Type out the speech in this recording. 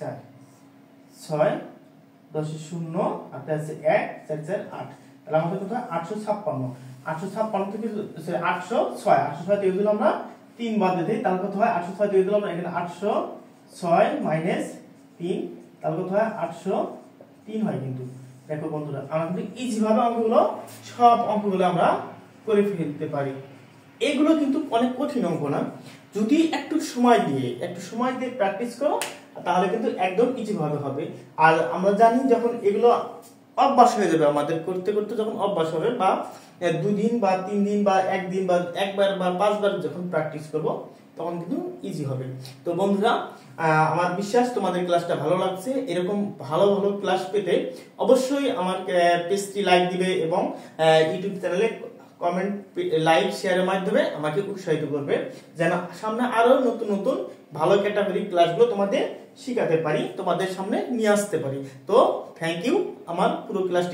4 6 10 0 আর আছে 1 4 4 8 তাহলে আমাদের কত হয় 856 856 থেকে 806 806 থেকে যদি আমরা 3 বাদ দেই তাহলে কত হয় 806 থেকে যদি আমরা এখানে 806 মাইনাস 3 তাহলে কত হয় 803 হয় কিন্তু দেখো বন্ধুরা আমরা কিন্তু ইজি ভাবে অঙ্কগুলো সব অঙ্কগুলো আমরা করে ফেলতে পারি এগুলো কিন্তু অনেক কঠিন অঙ্ক না যদি একটু সময় দিয়ে প্র্যাকটিস করো তাহলে কিন্তু একদম ইজি ভাবে হবে আর আমরা জানি যখন এগুলো অভ্যাস হয়ে যাবে আমাদের করতে করতে যখন অভ্যাস হবে বা 2 দিন বা 3 দিন বা একদিন বা একবার বা 5 বার যখন প্র্যাকটিস করব তখন কিন্তু ইজি হবে তো বন্ধুরা আমার বিশ্বাস তোমাদের ক্লাসটা ভালো লাগছে এরকম ভালো ভালো ক্লাস পেতে অবশ্যই আমার পেজটি লাইক দিবে এবং ইউটিউব চ্যানেলে কমেন্ট লাইক শেয়ারের মাধ্যমে আমাকে উৎসাহিত করবে যেন সামনে আরো নতুন নতুন ভালো ক্যাটাগরি ক্লাসগুলো তোমাদের শেখাতে পারি তোমাদের সামনে নিয়ে আসতে পারি তো থ্যাংক ইউ আমার পুরো ক্লাস